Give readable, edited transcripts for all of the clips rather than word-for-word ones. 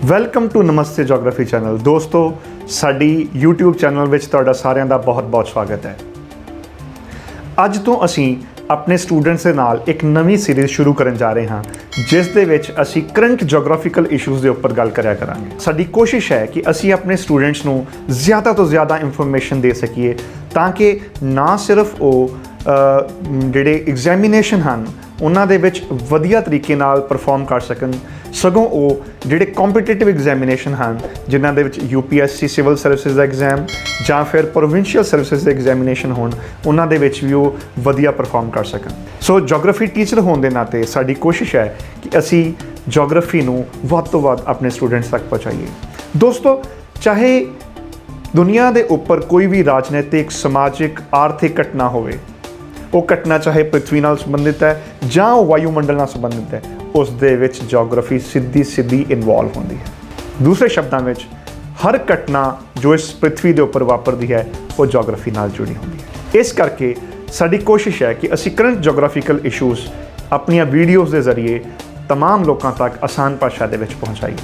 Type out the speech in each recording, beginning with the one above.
Welcome to ਨਮਸਤੇ geography channel. ਦੋਸਤੋ, ਸਾਡੀ YouTube ਚੈਨਲ ਵਿੱਚ ਤੁਹਾਡਾ ਸਾਰਿਆਂ ਦਾ ਬਹੁਤ-ਬਹੁਤ ਸਵਾਗਤ ਹੈ। ਅੱਜ ਤੋਂ ਅਸੀਂ ਆਪਣੇ ਸਟੂਡੈਂਟਸ ਦੇ ਨਾਲ ਇੱਕ ਨਵੀਂ ਸੀਰੀਜ਼ ਸ਼ੁਰੂ ਕਰਨ ਜਾ ਰਹੇ ਹਾਂ, ਜਿਸ ਦੇ ਵਿੱਚ ਅਸੀਂ ਕਰੰਟ ਜੋਗ੍ਰਾਫੀਕਲ ਇਸ਼ੂਜ਼ ਦੇ ਉੱਪਰ ਗੱਲ ਕਰਿਆ ਕਰਾਂਗੇ। ਸਾਡੀ ਕੋਸ਼ਿਸ਼ ਹੈ ਕਿ ਅਸੀਂ ਆਪਣੇ ਸਟੂਡੈਂਟਸ ਨੂੰ ਜ਼ਿਆਦਾ ਤੋਂ ਜ਼ਿਆਦਾ ਇਨਫੋਰਮੇਸ਼ਨ ਦੇ ਸਕੀਏ, ਤਾਂ ਕਿ ਨਾ ਸਿਰਫ ਉਹ ਜਿਹੜੇ ਐਗਜ਼ਾਮੀਨੇਸ਼ਨ ਹਨ ਉਹਨਾਂ ਦੇ ਵਿੱਚ ਵਧੀਆ ਤਰੀਕੇ ਨਾਲ ਪਰਫਾਰਮ ਕਰ ਸਕਣ, ਸਗੋਂ ਉਹ ਜਿਹੜੇ ਕੰਪੀਟੀਟਿਵ ਐਗਜ਼ਾਮੀਨੇਸ਼ਨ ਹਨ ਜਿਨ੍ਹਾਂ ਦੇ ਵਿੱਚ UPSC ਸਿਵਲ ਸਰਵਿਸਿਜ਼ ਦਾ ਐਗਜ਼ਾਮ ਜਾਂ ਫਿਰ ਪ੍ਰੋਵਿੰਸ਼ੀਅਲ ਸਰਵਿਸਿਜ਼ ਦੇ ਐਗਜ਼ਾਮੀਨੇਸ਼ਨ ਹੋਣ, ਉਹਨਾਂ ਦੇ ਵਿੱਚ ਵੀ ਉਹ ਵਧੀਆ ਪਰਫਾਰਮ ਕਰ ਸਕਣ। ਸੋ ਜੋਗ੍ਰਾਫੀ ਟੀਚਰ ਹੋਣ ਦੇ ਨਾਤੇ ਸਾਡੀ ਕੋਸ਼ਿਸ਼ ਹੈ ਕਿ ਅਸੀਂ ਜੋਗ੍ਰਾਫੀ ਨੂੰ ਵੱਧ ਤੋਂ ਵੱਧ ਆਪਣੇ ਸਟੂਡੈਂਟਸ ਤੱਕ ਪਹੁੰਚਾਈਏ। ਦੋਸਤੋ, ਚਾਹੇ ਦੁਨੀਆ ਦੇ ਉੱਪਰ ਕੋਈ ਵੀ ਰਾਜਨੀਤਿਕ, ਸਮਾਜਿਕ, ਆਰਥਿਕ ਘਟਨਾ ਹੋਵੇ, ਉਹ ਘਟਨਾ ਚਾਹੇ ਪ੍ਰਿਥਵੀ ਨਾਲ ਸੰਬੰਧਿਤ ਹੈ ਜਾਂ ਉਹ ਵਾਯੂਮੰਡਲ ਨਾਲ ਸੰਬੰਧਿਤ ਹੈ, ਉਸ ਦੇ ਵਿੱਚ ਜੋਗ੍ਰਾਫੀ ਸਿੱਧੀ ਇਨਵੋਲਵ ਹੁੰਦੀ ਹੈ। ਦੂਸਰੇ ਸ਼ਬਦਾਂ ਵਿੱਚ ਹਰ ਘਟਨਾ ਜੋ ਇਸ ਪ੍ਰਿਥਵੀ ਦੇ ਉੱਪਰ ਵਾਪਰਦੀ ਹੈ ਉਹ ਜੋਗ੍ਰਾਫੀ ਨਾਲ ਜੁੜੀ ਹੁੰਦੀ ਹੈ। ਇਸ ਕਰਕੇ ਸਾਡੀ ਕੋਸ਼ਿਸ਼ ਹੈ ਕਿ ਅਸੀਂ ਕਰੰਟ ਜੋਗ੍ਰਾਫੀਕਲ ਇਸ਼ੂਜ਼ ਆਪਣੀਆਂ ਵੀਡੀਓਜ਼ ਦੇ ਜ਼ਰੀਏ ਤਮਾਮ ਲੋਕਾਂ ਤੱਕ ਆਸਾਨ ਭਾਸ਼ਾ ਦੇ ਵਿੱਚ ਪਹੁੰਚਾਈਏ।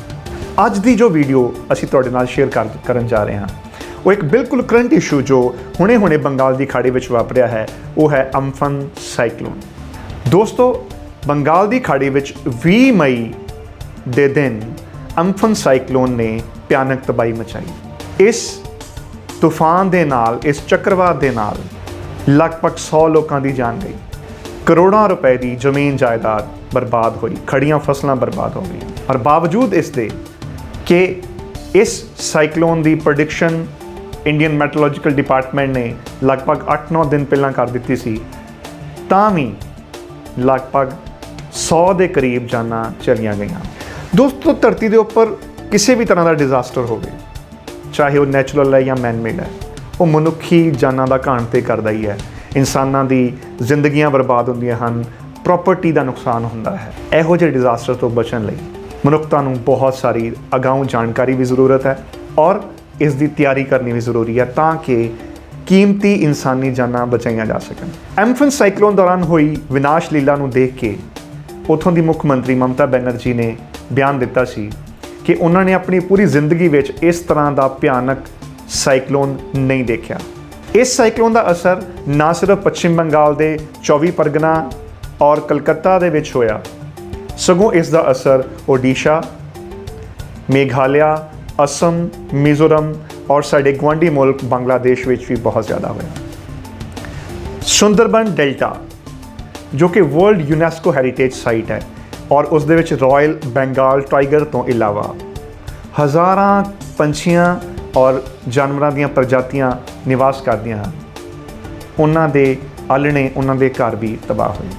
ਅੱਜ ਦੀ ਜੋ ਵੀਡੀਓ ਅਸੀਂ ਤੁਹਾਡੇ ਨਾਲ ਸ਼ੇਅਰ ਕਰਨ ਜਾ ਰਹੇ ਹਾਂ, ਉਹ ਇੱਕ ਬਿਲਕੁਲ ਕਰੰਟ ਇਸ਼ੂ ਜੋ ਹੁਣੇ ਬੰਗਾਲ ਦੀ ਖਾੜੀ ਵਿੱਚ ਵਾਪਰਿਆ ਹੈ, ਉਹ ਹੈ ਅੰਫਨ ਸਾਈਕਲੋਨ। ਦੋਸਤੋ, ਬੰਗਾਲ ਦੀ ਖਾੜੀ ਵਿੱਚ 20 ਮਈ ਦੇ ਦਿਨ ਅੰਫਨ ਸਾਈਕਲੋਨ ਨੇ ਭਿਆਨਕ ਤਬਾਹੀ ਮਚਾਈ। ਇਸ ਤੂਫਾਨ ਦੇ ਨਾਲ, ਇਸ ਚੱਕਰਵਾਤ ਦੇ ਨਾਲ ਲਗਭਗ 100 ਲੋਕਾਂ ਦੀ ਜਾਨ ਗਈ, ਕਰੋੜਾਂ ਰੁਪਏ ਦੀ ਜ਼ਮੀਨ ਜਾਇਦਾਦ ਬਰਬਾਦ ਹੋਈ, ਖੜੀਆਂ ਫਸਲਾਂ ਬਰਬਾਦ ਹੋ ਗਈਆਂ। ਔਰ ਬਾਵਜੂਦ ਇਸ ਦੇ ਕਿ ਇਸ ਸਾਈਕਲੋਨ ਦੀ ਪ੍ਰੈਡਿਕਸ਼ਨ ਇੰਡੀਅਨ ਮੈਟਰੋਲੋਜੀਕਲ ਡਿਪਾਰਟਮੈਂਟ ਨੇ ਲਗਭਗ 8-9 ਦਿਨ ਪਹਿਲਾਂ ਕਰ ਦਿੱਤੀ ਸੀ, ਤਾਂ ਵੀ ਲਗਭਗ 100 ਦੇ ਕਰੀਬ ਜਾਨਾਂ ਚਲੀਆਂ ਗਈਆਂ। ਦੋਸਤੋ, ਧਰਤੀ ਦੇ ਉੱਪਰ ਕਿਸੇ ਵੀ ਤਰ੍ਹਾਂ ਦਾ ਡਿਜ਼ਾਸਟਰ ਹੋਵੇ, ਚਾਹੇ ਉਹ ਨੈਚੁਰਲ ਹੈ ਜਾਂ ਮੈਨ-ਮੇਡ ਹੈ, ਉਹ ਮਨੁੱਖੀ ਜਾਨਾਂ ਦਾ ਘਾਣ ਤੇ ਕਰਦਾ ਹੀ ਹੈ। ਇਨਸਾਨਾਂ ਦੀ ਜ਼ਿੰਦਗੀਆਂ ਬਰਬਾਦ ਹੁੰਦੀਆਂ ਹਨ, ਪ੍ਰੋਪਰਟੀ ਦਾ ਨੁਕਸਾਨ ਹੁੰਦਾ ਹੈ। ਇਹੋ ਜਿਹੇ ਡਿਜ਼ਾਸਟਰ ਤੋਂ ਬਚਣ ਲਈ ਮਨੁੱਖਤਾ ਨੂੰ ਬਹੁਤ ਸਾਰੀ ਅਗਾਊਂ ਜਾਣਕਾਰੀ ਵੀ ਜ਼ਰੂਰਤ ਹੈ ਔਰ ਇਸ ਦੀ ਤਿਆਰੀ ਕਰਨੀ ਵੀ ਜ਼ਰੂਰੀ ਹੈ, ਤਾਂ ਕਿ ਕੀਮਤੀ ਇਨਸਾਨੀ ਜਾਨਾਂ ਬਚਾਈਆਂ ਜਾ ਸਕਣ। ਐਮਫਨ ਸਾਈਕਲੋਨ ਦੌਰਾਨ ਹੋਈ ਵਿਨਾਸ਼ ਲੀਲਾ ਨੂੰ ਦੇਖ ਕੇ ਉੱਥੋਂ ਦੀ ਮੁੱਖ ਮੰਤਰੀ ਮਮਤਾ ਬੈਨਰਜੀ ਨੇ ਬਿਆਨ ਦਿੱਤਾ ਸੀ ਕਿ ਉਹਨਾਂ ਨੇ ਆਪਣੀ ਪੂਰੀ ਜ਼ਿੰਦਗੀ ਵਿੱਚ ਇਸ ਤਰ੍ਹਾਂ ਦਾ ਭਿਆਨਕ ਸਾਈਕਲੋਨ ਨਹੀਂ ਦੇਖਿਆ। ਇਸ ਸਾਈਕਲੋਨ ਦਾ ਅਸਰ ਨਾ ਸਿਰਫ ਪੱਛਮੀ ਬੰਗਾਲ ਦੇ 24 ਪਰਗਨਾ ਔਰ ਕਲਕੱਤਾ ਦੇ ਵਿੱਚ ਹੋਇਆ, ਸਗੋਂ ਇਸ ਦਾ ਅਸਰ ਓਡੀਸ਼ਾ, ਮੇਘਾਲਿਆ, ਅਸਮ, ਮਿਜ਼ੋਰਮ ਔਰ ਸਾਡੇ ਗੁਆਂਢੀ ਮੁਲਕ ਬੰਗਲਾਦੇਸ਼ ਵਿੱਚ ਵੀ ਬਹੁਤ ਜ਼ਿਆਦਾ ਹੋਇਆ। ਸੁੰਦਰਬਨ ਡੈਲਟਾ, ਜੋ ਕਿ ਵਰਲਡ ਯੂਨੈਸਕੋ ਹੈਰੀਟੇਜ ਸਾਈਟ ਹੈ ਔਰ ਉਸ ਦੇ ਵਿੱਚ ਰਾਇਲ ਬੰਗਾਲ ਟਾਈਗਰ ਤੋਂ ਇਲਾਵਾ ਹਜ਼ਾਰਾਂ ਪੰਛੀਆਂ ਔਰ ਜਾਨਵਰਾਂ ਦੀਆਂ ਪ੍ਰਜਾਤੀਆਂ ਨਿਵਾਸ ਕਰਦੀਆਂ ਹਨ, ਉਹਨਾਂ ਦੇ ਆਲਣੇ, ਉਹਨਾਂ ਦੇ ਘਰ ਵੀ ਤਬਾਹ ਹੋਏ।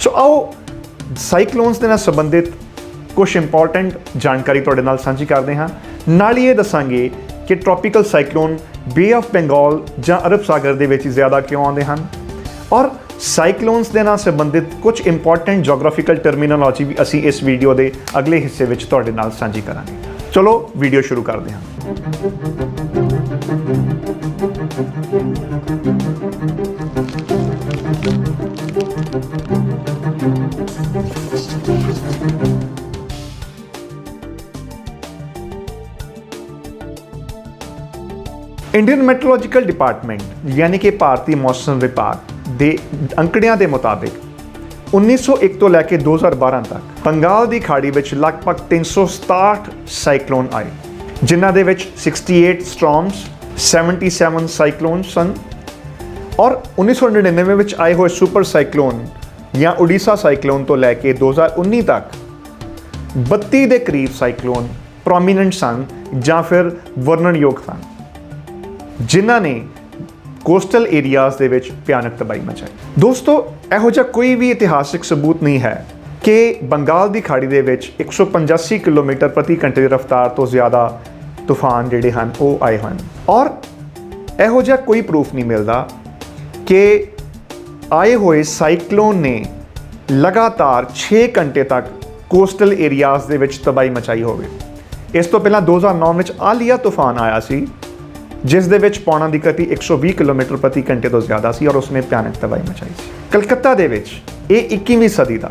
ਸੋ ਆਓ ਸਾਈਕਲੋਨਸ ਦੇ ਨਾਲ ਸੰਬੰਧਿਤ ਕੁਝ ਇੰਪੋਰਟੈਂਟ ਜਾਣਕਾਰੀ ਤੁਹਾਡੇ ਨਾਲ ਸਾਂਝੀ ਕਰਦੇ ਹਾਂ। ਨਾਲ ਹੀ ਇਹ ਦੱਸਾਂਗੇ ਕਿ tropical cyclone bay of Bengal ਜਾਂ ਅਰਬ ਸਾਗਰ ਦੇ ਵਿੱਚ ਜ਼ਿਆਦਾ ਕਿਉਂ ਆਉਂਦੇ ਹਨ, ਔਰ ਸਾਈਕਲੋਨਸ ਦੇ ਨਾਲ ਸੰਬੰਧਿਤ ਕੁਝ ਇੰਪੋਰਟੈਂਟ ਜੋਗ੍ਰਾਫੀਕਲ ਟਰਮੀਨੋਲੋਜੀ ਵੀ ਅਸੀਂ ਇਸ ਵੀਡੀਓ ਦੇ ਅਗਲੇ ਹਿੱਸੇ ਵਿੱਚ ਤੁਹਾਡੇ ਨਾਲ ਸਾਂਝੀ ਕਰਾਂਗੇ। ਚਲੋ ਵੀਡੀਓ ਸ਼ੁਰੂ ਕਰਦੇ ਹਾਂ। ਇੰਡੀਅਨ ਮੈਟਰੋਲੋਜੀਕਲ ਡਿਪਾਰਟਮੈਂਟ ਯਾਨੀ ਕਿ ਭਾਰਤੀ ਮੌਸਮ ਵਿਭਾਗ ਦੇ ਅੰਕੜਿਆਂ ਦੇ ਮੁਤਾਬਿਕ 1901 ਤੋਂ ਲੈ ਕੇ 2012 ਤੱਕ ਬੰਗਾਲ ਦੀ ਖਾੜੀ ਵਿੱਚ ਲਗਭਗ 367 ਸਾਈਕਲੋਨ ਆਏ, ਜਿਨ੍ਹਾਂ ਦੇ ਵਿੱਚ 68 ਸਟਾਰਮਸ, 77 ਸਾਈਕਲੋਨ ਸਨ ਔਰ 1999 ਵਿੱਚ ਆਏ ਹੋਏ ਸੁਪਰ ਸਾਈਕਲੋਨ ਜਾਂ ਓਡੀਸ਼ਾ ਸਾਈਕਲੋਨ ਤੋਂ ਲੈ ਕੇ 2019 ਤੱਕ 32 ਦੇ ਕਰੀਬ ਸਾਈਕਲੋਨ ਪ੍ਰੋਮੀਨੈਂਟ ਸਨ ਜਾਂ ਫਿਰ ਵਰਣਨਯੋਗ ਸਨ, ਜਿਨ੍ਹਾਂ ਨੇ ਕੋਸਟਲ ਏਰੀਆਜ਼ ਦੇ ਵਿੱਚ ਭਿਆਨਕ ਤਬਾਹੀ ਮਚਾਈ। ਦੋਸਤੋ, ਇਹੋ ਜਿਹਾ ਕੋਈ ਵੀ ਇਤਿਹਾਸਿਕ ਸਬੂਤ ਨਹੀਂ ਹੈ ਕਿ ਬੰਗਾਲ ਦੀ ਖਾੜੀ ਦੇ ਵਿੱਚ 185 ਕਿਲੋਮੀਟਰ ਪ੍ਰਤੀ ਘੰਟੇ ਦੀ ਰਫ਼ਤਾਰ ਤੋਂ ਜ਼ਿਆਦਾ ਤੂਫਾਨ ਜਿਹੜੇ ਹਨ ਉਹ ਆਏ ਹਨ, ਔਰ ਇਹੋ ਜਿਹਾ ਕੋਈ ਪ੍ਰੂਫ ਨਹੀਂ ਮਿਲਦਾ ਕਿ ਆਏ ਹੋਏ ਸਾਈਕਲੋਨ ਨੇ ਲਗਾਤਾਰ 6 ਘੰਟੇ ਤੱਕ ਕੋਸਟਲ ਏਰੀਆਜ਼ ਦੇ ਵਿੱਚ ਤਬਾਹੀ ਮਚਾਈ ਹੋਵੇ। ਇਸ ਤੋਂ ਪਹਿਲਾਂ 2009 ਵਿੱਚ ਆਲੀਆ ਤੂਫਾਨ ਆਇਆ ਸੀ, ਜਿਸ ਦੇ ਵਿੱਚ ਪੌਣਾ ਦੀ ਗਤੀ 120 ਕਿਲੋਮੀਟਰ ਪ੍ਰਤੀ ਘੰਟੇ ਤੋਂ ਜ਼ਿਆਦਾ ਸੀ ਔਰ ਉਸਨੇ ਭਿਆਨਕ ਤਬਾਹੀ ਮਚਾਈ ਸੀ। ਕਲਕੱਤਾ ਦੇ ਵਿੱਚ ਇਹ 21ਵੀਂ ਸਦੀ ਦਾ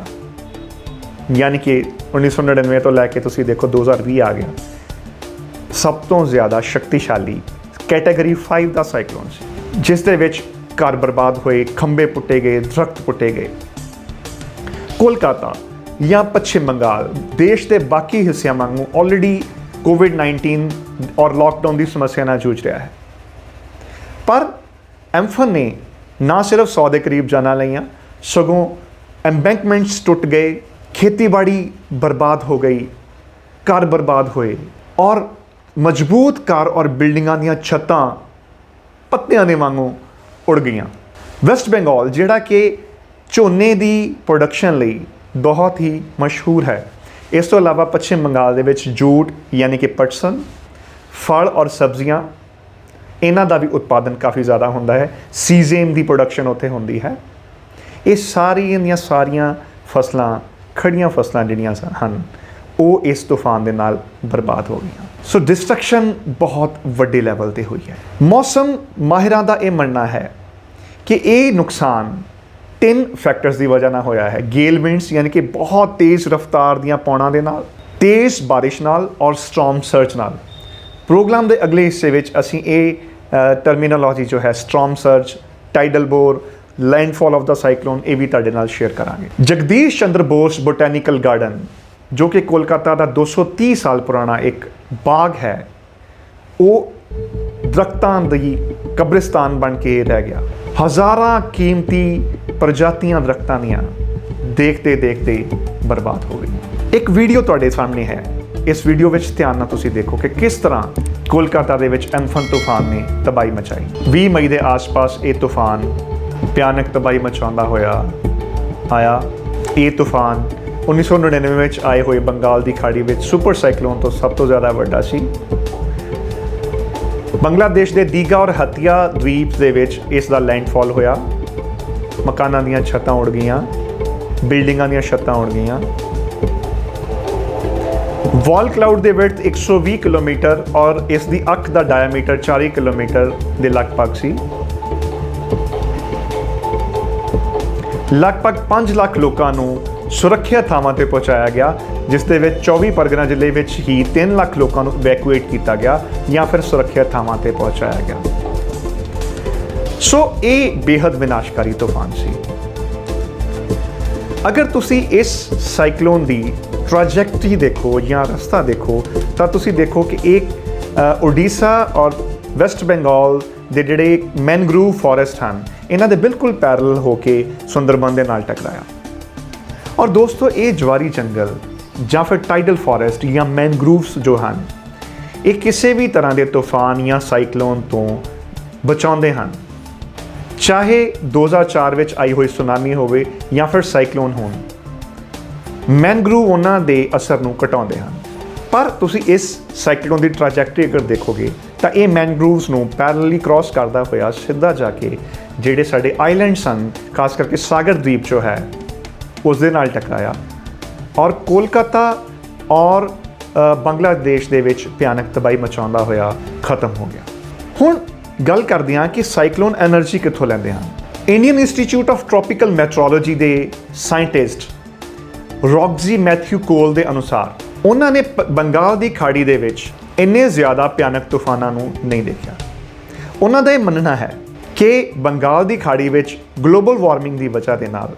यानी कि 1999 तो लैके तुसीं देखो 2020 आ गया, सब तो ज़्यादा शक्तिशाली कैटेगरी 5 का साइक्लोन सी, जिस दे विच घर बर्बाद होए, खंबे पुट्टे गए, दरख्त पुट्टे गए। कोलकाता या पश्चिम बंगाल देश के बाकी हिस्सों वांगू ऑलरेडी कोविड-19 और लॉकडाउन की समस्या नाल जूझ रहा है, पर एम्फन ने ना सिर्फ 100 के करीब जाना लियां, सगों एम्बैंकमेंट्स टुट गए, खेतीबाड़ी बर्बाद हो गई, घर बर्बाद होए और मजबूत घर और बिल्डिंगां दीयां छत्तां पत्तियां दे वांगू उड़ गईयां। वेस्ट बंगाल जिहड़ा कि झोने की प्रोडक्शन लई बहुत ही मशहूर है, इस तो इलावा पश्चिम बंगाल दे विच जूट यानी कि पटसन, फल और सब्जियां, इन्हां दा भी उत्पादन काफ़ी ज़्यादा होंदा है। सीजेम की प्रोडक्शन उत्थे होंदी है। ये सारियां फसलां, खड़ियां फसलां जिहड़ियां हन वो इस तूफान के नाल बर्बाद हो गई। सो डिस्ट्रक्शन बहुत वड्डे लैवल ते हुई है। मौसम माहिरां दा ये मनना है कि ये नुकसान 3 फैक्टर्स की वजह ना होया है। गेल विंड्स यानी कि बहुत तेज़ रफ्तार दियां पौड़ां दे नाल, तेज़ बारिश नाल और स्टॉर्म सर्ज नाल। प्रोग्राम के अगले हिस्से विच असीं टर्मिनोलॉजी जो है storm surge, tidal bore, landfall of the cyclone ये भी तुहाडे नाल शेयर करांगे। जगदीश चंद्र बोस बोटैनिकल गार्डन जो कि कोलकाता का 230 साल पुराना एक बाग है, वो दरख्तां दी कब्रिस्तान बन के रह गया। हज़ारां कीमती प्रजातियां दरख्तां दियां देखते देखते बर्बाद हो गई। एक वीडियो तुहाडे सामने है, इस वीडियो विच ध्यान नाल तुसीं देखो कि किस तरह कोलकाता दे विच एम्फन तूफान ने तबाही मचाई। 20 मई के आस पास ये तूफान भयानक तबाही मचाउंदा होया आया। ये तूफान 1999 में आए हुए बंगाल की खाड़ी में सुपर साइक्लोन तो सब तो ज़्यादा वड्डा सी। बांग्लादेश के दीघा और हतिया द्वीप दे विच इसका लैंडफॉल होया, मकानां दीयां छत्तां उड़ गईयां, बिल्डिंगां दीयां छत्तां उड़ गईयां। वॉल क्लाउड के विड्थ 120 किलोमीटर और इसकी अख का डायमीटर 40 किलोमीटर के लगभग सी। लगभग 5 लाख लोगों को सुरੱਖਿਆ ਥਾਵਾਂ ਤੇ पहुँचाया गया, जिस दे विच 24 परगना जिले में ही 3 लाख लोगों को इवैकुएट किया गया या फिर सुरੱਖਿਆ ਥਾਵਾਂ ਤੇ पहुँचाया गया। सो ये बेहद विनाशकारी तूफान सी। अगर तुसी इस साइक्लोन की ट्रैजेक्टरी देखो या रास्ता देखो तो तुसी देखो कि एक ओडिशा और वेस्ट बंगाल के जिहड़े मैनग्रूव फॉरेस्ट हैं इन्हां दे बिल्कुल पैरल होके सुंदरबन दे नाल टकराया। और दोस्तों ये जवारी जंगल या फिर टाइडल फॉरेस्ट या मैनग्रूव्स जो हैं ये किसी भी तरह के तूफान या साइक्लोन तो बचाते हैं, चाहे 2004 में आई हुई सुनामी होवे या फिर साइक्लोन हो। मैनग्रूव उन्हां दे असर नूं घटाउंदे हैं। पर तुसी इस साइक्लोन की ट्रैजेक्टरी अगर देखोगे तो ये मैनग्रूव्स नूं पैरलली क्रॉस करता होया सीधा जाके जिहड़े साडे आइलैंड्स हैं, खास करके सागर द्वीप जो है उस दे नाल टकराया और कोलकाता और बांग्लादेश दे विच भयानक तबाही मचाउंदा होया खत्म हो गया। हुण गल करदे हां कि साइक्लोन एनर्जी कित्थों लैंदे हैं। इंडियन इंस्टीट्यूट ऑफ ट्रॉपिकल मैट्रोलॉजी के साइंटिस्ट रॉक्जी मैथ्यू कोल के अनुसार उन्होंने बंगाल की खाड़ी दे विच इन्ने ज़्यादा भयानक तूफानों नूं नहीं देखा। उन्हों का यह मनना है कि बंगाल की खाड़ी विच ग्लोबल वार्मिंग की वजह के नाल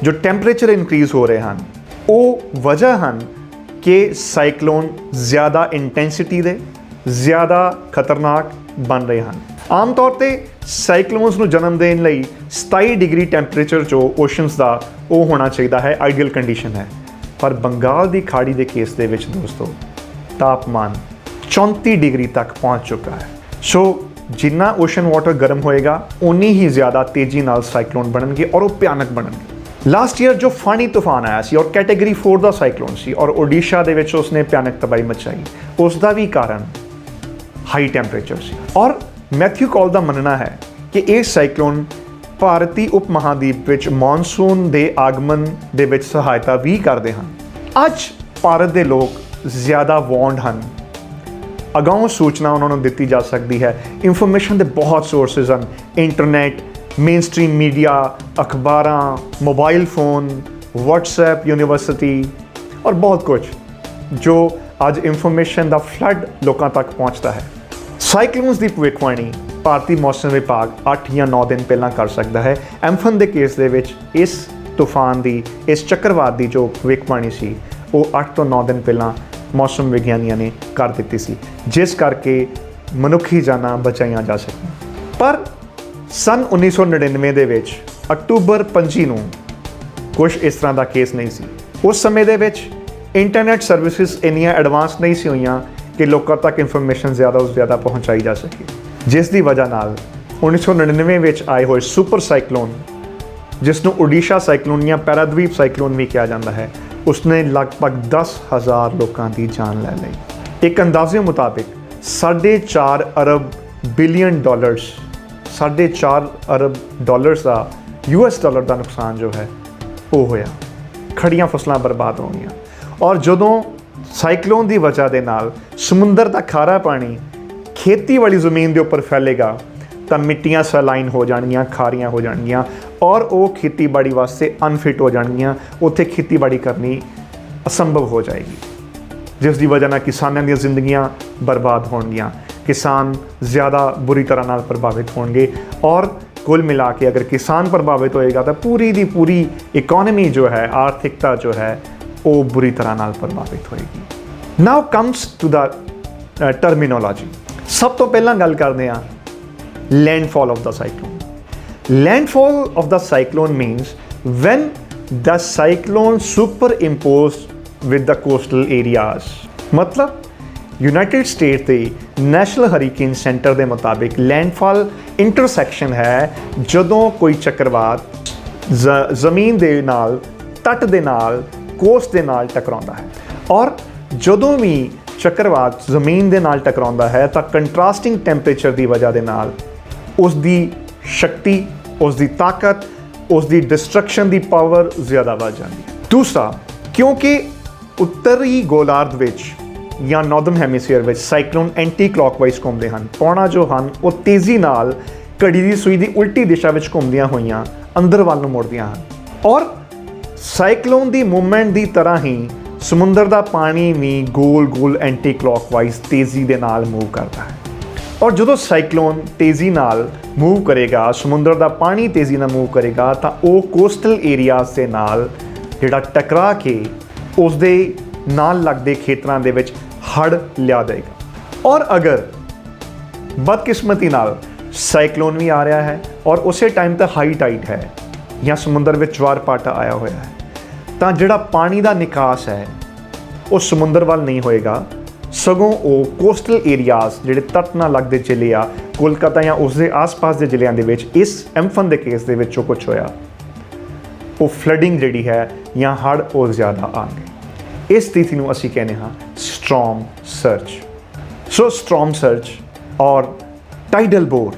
जो टैंपरेचर इनक्रीज़ हो रहे हैं वो वजह हैं कि साइक्लोन ज़्यादा इंटेंसिटी दे ज़्यादा खतरनाक बन रहे हैं। आम तौर पर साइक्लोन्स नूं जन्म देने लई 27 डिग्री टैंपरेचर जो ओशनस का वो होना चाहिए है, आइडियल कंडीशन है। पर बंगाल की खाड़ी के केस दे विच दोस्तों तापमान 34 डिग्री तक पहुँच चुका है। सो जिन्ना ओशन वाटर गर्म होएगा उन्नी ही ज़्यादा तेज़ी नाल साइक्लोन बनणगे और वो भयानक बनणगे। लास्ट ईयर जो फानी तूफान आया सी और कैटेगरी 4 का साइक्लोन सी और ओडिशा दे विच उसने भयानक तबाही मचाई, उसका भी कारण हाई टैंपरेचर सी। और मैथ्यू कॉल का मनना है कि ये साइक्लोन भारती उप महाद्वीप विच मॉनसून के आगमन दे विच सहायता भी करते हैं। अज भारत के लोग ज़्यादा वॉन्ड हैं, अगाऊं सूचना उन्होंने दी जा सकती है। इंफॉर्मेशन के बहुत सोर्सेज हैं, इंटरनेट, मेन स्ट्रीम मीडिया, अखबारां, मोबाइल फोन, व्हाट्सएप यूनिवर्सिटी, और बहुत कुछ जो ਅੱਜ ਇਨਫੋਰਮੇਸ਼ਨ ਦਾ ਫਲੱਡ ਲੋਕਾਂ ਤੱਕ ਪਹੁੰਚਦਾ ਹੈ। ਸਾਈਕਲੋਨਸ ਦੀ ਭਵਿੱਖਬਾਣੀ ਭਾਰਤੀ ਮੌਸਮ ਵਿਭਾਗ 8 ਜਾਂ 9 ਦਿਨ ਪਹਿਲਾਂ ਕਰ ਸਕਦਾ ਹੈ। ਐਂਫਨ ਦੇ ਕੇਸ ਦੇ ਵਿੱਚ ਇਸ ਤੂਫਾਨ ਦੀ, ਇਸ ਚੱਕਰਵਾਤ ਦੀ ਜੋ ਭਵਿੱਖਬਾਣੀ ਸੀ ਉਹ 8 ਤੋਂ 9 ਦਿਨ ਪਹਿਲਾਂ ਮੌਸਮ ਵਿਗਿਆਨੀਆਂ ਨੇ ਕਰ ਦਿੱਤੀ ਸੀ, ਜਿਸ ਕਰਕੇ ਮਨੁੱਖੀ ਜਾਨਾਂ ਬਚਾਈਆਂ ਜਾ ਸਕੀਆਂ। ਪਰ ਸਨ 1999 ਦੇ ਵਿੱਚ ਅਕਤੂਬਰ 25 ਨੂੰ ਕੁਛ ਇਸ ਤਰ੍ਹਾਂ ਦਾ ਕੇਸ ਨਹੀਂ ਸੀ। ਉਸ ਸਮੇਂ ਦੇ ਵਿੱਚ ਇੰਟਰਨੈਟ ਸਰਵਿਸਿਜ਼ ਇੰਨੀਆਂ ਐਡਵਾਂਸ ਨਹੀਂ ਸੀ ਹੋਈਆਂ ਕਿ ਲੋਕਾਂ ਤੱਕ ਇਨਫੋਰਮੇਸ਼ਨ ਜ਼ਿਆਦਾ ਤੋਂ ਜ਼ਿਆਦਾ ਪਹੁੰਚਾਈ ਜਾ ਸਕੇ, ਜਿਸ ਦੀ ਵਜ੍ਹਾ ਨਾਲ 1999 ਵਿੱਚ ਆਏ ਹੋਏ ਸੁਪਰ ਸਾਈਕਲੋਨ, ਜਿਸ ਨੂੰ ਓਡੀਸ਼ਾ ਸਾਈਕਲੋਨ ਜਾਂ ਪੈਰਾਦਵੀਪ ਸਾਈਕਲੋਨ ਵੀ ਕਿਹਾ ਜਾਂਦਾ ਹੈ, ਉਸਨੇ ਲਗਭਗ 10,000 ਲੋਕਾਂ ਦੀ ਜਾਨ ਲੈ ਲਈ। ਇੱਕ ਅੰਦਾਜ਼ੇ ਮੁਤਾਬਿਕ 4.5 ਅਰਬ ਬਿਲੀਅਨ ਡਾਲਰਸ, 4.5 ਅਰਬ ਡਾਲਰਸ ਦਾ US ਡਾਲਰ ਦਾ ਨੁਕਸਾਨ ਜੋ ਹੈ ਉਹ ਹੋਇਆ। ਖੜੀਆਂ ਫਸਲਾਂ ਬਰਬਾਦ ਹੋ ਗਈਆਂ। ਔਰ ਜਦੋਂ ਸਾਈਕਲੋਨ ਦੀ ਵਜ੍ਹਾ ਦੇ ਨਾਲ ਸਮੁੰਦਰ ਦਾ ਖਾਰਾ ਪਾਣੀ ਖੇਤੀ ਵਾਲੀ ਜ਼ਮੀਨ ਦੇ ਉੱਪਰ ਫੈਲੇਗਾ ਤਾਂ ਮਿੱਟੀਆਂ ਸਲਾਈਨ ਹੋ ਜਾਣਗੀਆਂ, ਖਾਰੀਆਂ ਹੋ ਜਾਣਗੀਆਂ ਔਰ ਉਹ ਖੇਤੀਬਾੜੀ ਵਾਸਤੇ ਅਨਫਿਟ ਹੋ ਜਾਣਗੀਆਂ। ਉੱਥੇ ਖੇਤੀਬਾੜੀ ਕਰਨੀ ਅਸੰਭਵ ਹੋ ਜਾਏਗੀ, ਜਿਸ ਦੀ ਵਜ੍ਹਾ ਨਾਲ ਕਿਸਾਨਾਂ ਦੀਆਂ ਜ਼ਿੰਦਗੀਆਂ ਬਰਬਾਦ ਹੋਣਗੀਆਂ, ਕਿਸਾਨ ਜ਼ਿਆਦਾ ਬੁਰੀ ਤਰ੍ਹਾਂ ਨਾਲ ਪ੍ਰਭਾਵਿਤ ਹੋਣਗੇ। ਔਰ ਕੁੱਲ ਮਿਲਾ ਕੇ ਅਗਰ ਕਿਸਾਨ ਪ੍ਰਭਾਵਿਤ ਹੋਏਗਾ ਤਾਂ ਪੂਰੀ ਦੀ ਪੂਰੀ ਇਕੋਨਮੀ ਜੋ ਹੈ, ਆਰਥਿਕਤਾ ਜੋ ਹੈ ਉਹ ਬੁਰੀ ਤਰ੍ਹਾਂ ਨਾਲ ਪ੍ਰਭਾਵਿਤ ਹੋਏਗੀ। Now comes to the terminology. ਸਭ ਤੋਂ ਪਹਿਲਾਂ ਗੱਲ ਕਰਦੇ ਹਾਂ landfall of the cyclone. Landfall of the cyclone means when the cyclone superimposed with the coastal areas. ਮਤਲਬ ਯੂਨਾਈਟਿਡ ਸਟੇਟ ਦੇ ਨੈਸ਼ਨਲ ਹਰੀਕੇਨ ਸੈਂਟਰ ਦੇ ਮੁਤਾਬਿਕ ਲੈਂਡਫਾਲ ਇੰਟਰਸੈਕਸ਼ਨ ਹੈ ਜਦੋਂ ਕੋਈ ਚੱਕਰਵਾਤ ਜ਼ਮੀਨ ਦੇ ਨਾਲ, ਤੱਟ ਦੇ ਨਾਲ, ਕੋਸਟ ਦੇ ਨਾਲ ਟਕਰਾਉਂਦਾ ਹੈ। ਔਰ ਜਦੋਂ ਵੀ ਚੱਕਰਵਾਤ ਜ਼ਮੀਨ ਦੇ ਨਾਲ ਟਕਰਾਉਂਦਾ ਹੈ ਤਾਂ ਕੰਟਰਾਸਟਿੰਗ ਟੈਂਪਰੇਚਰ ਦੀ ਵਜ੍ਹਾ ਦੇ ਨਾਲ ਉਸ ਦੀ ਸ਼ਕਤੀ, ਉਸ ਦੀ ਤਾਕਤ, ਉਸ ਦੀ ਡਿਸਟਰਕਸ਼ਨ ਦੀ ਪਾਵਰ ਜ਼ਿਆਦਾ ਵੱਧ ਜਾਂਦੀ ਹੈ। ਦੂਸਰਾ, ਕਿਉਂਕਿ ਉੱਤਰੀ ਗੋਲਾਰਧ ਵਿੱਚ ਜਾਂ ਨਾਰਦਰਨ ਹੈਮੀਸਫੀਅਰ ਵਿੱਚ ਸਾਈਕਲੋਨ ਐਂਟੀ ਕਲੌਕਵਾਈਜ਼ ਘੁੰਮਦੇ ਹਨ। ਪੌਣਾ ਜੋ ਹਨ ਉਹ ਤੇਜ਼ੀ ਨਾਲ ਘੜੀ ਦੀ ਸੂਈ ਦੀ ਉਲਟੀ ਦਿਸ਼ਾ ਵਿੱਚ ਘੁੰਮਦੀਆਂ ਹੋਈਆਂ ਅੰਦਰ ਵੱਲ ਨੂੰ ਮੁੜਦੀਆਂ ਹਨ। ਔਰ ਸਾਈਕਲੋਨ ਦੀ ਮੂਵਮੈਂਟ ਦੀ ਤਰ੍ਹਾਂ ਹੀ ਸਮੁੰਦਰ ਦਾ ਪਾਣੀ ਵੀ ਗੋਲ-ਗੋਲ ਐਂਟੀ ਕਲੌਕਵਾਈਜ਼ ਤੇਜ਼ੀ ਦੇ ਨਾਲ ਮੂਵ ਕਰਦਾ ਹੈ। ਔਰ ਜਦੋਂ ਸਾਈਕਲੋਨ ਤੇਜ਼ੀ ਨਾਲ ਮੂਵ ਕਰੇਗਾ, ਸਮੁੰਦਰ ਦਾ ਪਾਣੀ ਤੇਜ਼ੀ ਨਾਲ ਮੂਵ ਕਰੇਗਾ ਤਾਂ ਉਹ ਕੋਸਟਲ ਏਰੀਆਜ਼ ਦੇ ਨਾਲ ਜਿਹੜਾ ਟਕਰਾ ਕੇ ਉਸ ਦੇ ਨਾਲ ਲੱਗਦੇ ਖੇਤਰਾਂ ਦੇ ਵਿੱਚ ਹੜ੍ਹ ਲਿਆ ਦੇਗਾ। ਔਰ ਅਗਰ ਬਦਕਿਸਮਤੀ ਨਾਲ ਸਾਈਕਲੋਨ ਵੀ ਆ ਰਿਹਾ ਹੈ ਔਰ ਉਸੇ ਟਾਈਮ ਤੇ ਹਾਈ ਟਾਈਡ ਹੈ ਜਾਂ ਸਮੁੰਦਰ ਵਿੱਚ ਜਵਾਰ ਭਾਟਾ ਆਇਆ ਹੋਇਆ ਹੈ, ਤਾਂ ਜਿਹੜਾ ਪਾਣੀ ਦਾ ਨਿਕਾਸ ਹੈ ਉਹ ਸਮੁੰਦਰ ਵੱਲ ਨਹੀਂ ਹੋਏਗਾ, ਸਗੋਂ ਉਹ ਕੋਸਟਲ ਏਰੀਆਜ਼ ਜਿਹੜੇ ਤੱਟ ਨਾਲ ਲੱਗਦੇ ਜ਼ਿਲ੍ਹੇ ਆ, ਕੋਲਕਾਤਾ ਜਾਂ ਉਸਦੇ ਆਸ-ਪਾਸ ਦੇ ਜ਼ਿਲ੍ਹਿਆਂ ਦੇ ਵਿੱਚ ਇਸ ਐਂਫਨ ਦੇ ਕੇਸ ਦੇ ਵਿੱਚ ਜੋ ਕੁਛ ਹੋਇਆ, ਉਹ ਫਲੱਡਿੰਗ ਜਿਹੜੀ ਹੈ ਜਾਂ ਹੜ੍ਹ ਉਹ ਜ਼ਿਆਦਾ ਆਉਣਗੇ। ਇਸ ਸਥਿਤੀ ਨੂੰ ਅਸੀਂ ਕਹਿੰਦੇ ਹਾਂ ਸਟ੍ਰੋਮ ਸਰਜ। ਸੋ ਸਟ੍ਰੋਮ ਸਰਜ ਔਰ ਟਾਈਡਲ ਬੋਰ,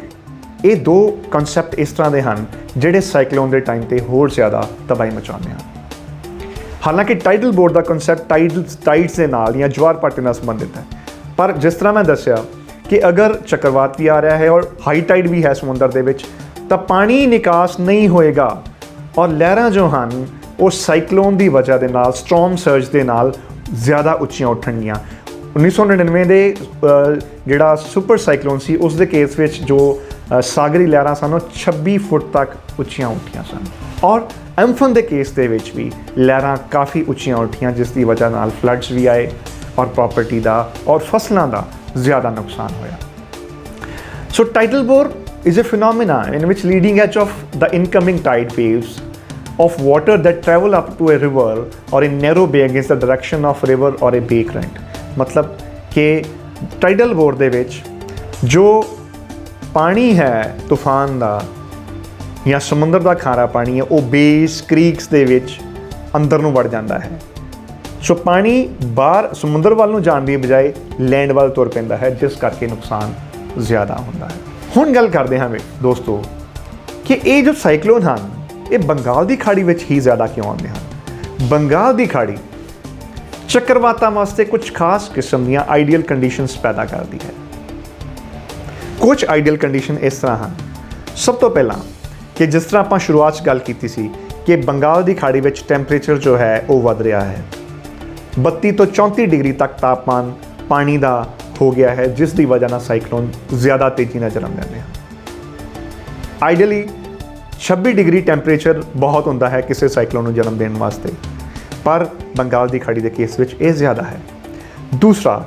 ਇਹ ਦੋ ਕਨਸੈਪਟ ਇਸ ਤਰ੍ਹਾਂ ਦੇ ਹਨ ਜਿਹੜੇ ਸਾਈਕਲੋਨ ਦੇ ਟਾਈਮ ਤੇ ਹੋਰ ਜ਼ਿਆਦਾ ਤਬਾਹੀ ਮਚਾਉਂਦੇ ਹਨ। ਹਾਲਾਂਕਿ ਟਾਈਡਲ ਬੋਰ ਦਾ ਕਨਸੈਪਟ ਟਾਈਡਸ ਦੇ ਨਾਲ ਜਾਂ ਜਵਾਰ ਭਾਟੇ ਨਾਲ ਸੰਬੰਧਿਤ ਹੈ, ਪਰ ਜਿਸ ਤਰ੍ਹਾਂ ਮੈਂ ਦੱਸਿਆ ਕਿ ਅਗਰ ਚੱਕਰਵਾਤ ਵੀ ਆ ਰਿਹਾ ਹੈ ਔਰ ਹਾਈ ਟਾਈਡ ਵੀ ਹੈ ਸਮੁੰਦਰ ਦੇ ਵਿੱਚ ਤਾਂ ਪਾਣੀ ਨਿਕਾਸ ਨਹੀਂ ਹੋਏਗਾ ਔਰ ਲਹਿਰਾਂ ਜੋ ਹਨ ਉਹ ਸਾਈਕਲੋਨ ਦੀ ਵਜ੍ਹਾ ਦੇ ਨਾਲ, ਸਟ੍ਰੋਮ ਸਰਜ ਦੇ ਨਾਲ ਜ਼ਿਆਦਾ ਉੱਚੀਆਂ ਉੱਠਣਗੀਆਂ। 1999 ਦੇ ਜਿਹੜਾ ਸੁਪਰ ਸਾਈਕਲੋਨ ਸੀ ਉਸ ਦੇ ਕੇਸ ਵਿੱਚ ਜੋ ਸਾਗਰੀ ਲਹਿਰਾਂ ਸਨ ਉਹ 26 ਫੁੱਟ ਤੱਕ ਉੱਚੀਆਂ ਉੱਠੀਆਂ ਸਨ। ਔਰ ਐਂਫਨ ਦੇ ਕੇਸ ਦੇ ਵਿੱਚ ਵੀ ਲਹਿਰਾਂ ਕਾਫੀ ਉੱਚੀਆਂ ਉੱਠੀਆਂ, ਜਿਸ ਦੀ ਵਜ੍ਹਾ ਨਾਲ ਫਲੱਡਸ ਵੀ ਆਏ ਔਰ ਪ੍ਰਾਪਰਟੀ ਦਾ ਔਰ ਫਸਲਾਂ ਦਾ ਜ਼ਿਆਦਾ ਨੁਕਸਾਨ ਹੋਇਆ। So tidal bore is a phenomena in which leading edge of the incoming tide waves of water that travel up to a river or in narrow bay against the direction of river or a bay current। मतलब कि tidal bore ਦੇ ਵਿੱਚ ਜੋ ਪਾਣੀ ਹੈ ਤੂਫਾਨ ਦਾ ਜਾਂ ਸਮੁੰਦਰ ਦਾ ਖਾਰਾ ਪਾਣੀ ਹੈ ਉਹ ਬੇਸ ਕ੍ਰੀਕਸ ਦੇ ਵਿੱਚ ਅੰਦਰ ਨੂੰ ਵੜ ਜਾਂਦਾ ਹੈ। ਸੋ ਪਾਣੀ ਬਾਹਰ ਸਮੁੰਦਰ ਵੱਲ ਨੂੰ ਜਾਣ ਦੀ ਬਜਾਏ ਲੈਂਡ ਵੱਲ ਤੁਰ ਪੈਂਦਾ ਹੈ, ਜਿਸ ਕਰਕੇ ਨੁਕਸਾਨ ਜ਼ਿਆਦਾ ਹੁੰਦਾ ਹੈ। ਹੁਣ ਗੱਲ ਕਰਦੇ ਹਾਂ ਦੋਸਤੋ ਕਿ ਇਹ ਜੋ ਸਾਈਕਲੋਨ ਹਨ ਇਹ ਬੰਗਾਲ ਦੀ ਖਾੜੀ ਵਿੱਚ ਹੀ ਜ਼ਿਆਦਾ ਕਿਉਂ ਆਉਂਦੇ ਹਨ। ਬੰਗਾਲ ਦੀ ਖਾੜੀ ਚੱਕਰਵਾਤਾਂ ਵਾਸਤੇ ਕੁਝ ਖਾਸ ਕਿਸਮ ਦੀਆਂ ਆਈਡੀਅਲ ਕੰਡੀਸ਼ਨਸ ਪੈਦਾ ਕਰਦੀ ਹੈ। ਕੁਝ ਆਈਡੀਅਲ ਕੰਡੀਸ਼ਨ ਇਸ ਤਰ੍ਹਾਂ ਹਨ। ਸਭ ਤੋਂ ਪਹਿਲਾਂ ਕਿ ਜਿਸ ਤਰ੍ਹਾਂ ਆਪਾਂ ਸ਼ੁਰੂਆਤ 'ਚ ਗੱਲ ਕੀਤੀ ਸੀ ਕਿ ਬੰਗਾਲ ਦੀ ਖਾੜੀ ਵਿੱਚ ਟੈਂਪਰੇਚਰ ਜੋ ਹੈ ਉਹ ਵੱਧ ਰਿਹਾ ਹੈ, 32 ਤੋਂ 34 ਡਿਗਰੀ ਤੱਕ ਤਾਪਮਾਨ ਪਾਣੀ ਦਾ ਹੋ ਗਿਆ ਹੈ, ਜਿਸ ਦੀ ਵਜ੍ਹਾ ਨਾਲ ਸਾਈਕਲੋਨ ਜ਼ਿਆਦਾ ਤੇਜ਼ੀ ਨਾਲ ਜਨਮ ਲੈਂਦੇ ਹਨ। ਆਈਡੀਅਲੀ 26 ਡਿਗਰੀ ਟੈਂਪਰੇਚਰ ਬਹੁਤ ਹੁੰਦਾ ਹੈ ਕਿਸੇ ਸਾਈਕਲੋਨ ਨੂੰ ਜਨਮ ਦੇਣ ਵਾਸਤੇ, ਪਰ ਬੰਗਾਲ ਦੀ ਖਾੜੀ ਦੇ ਕੇਸ ਵਿੱਚ ਇਹ ਜ਼ਿਆਦਾ ਹੈ। ਦੂਸਰਾ,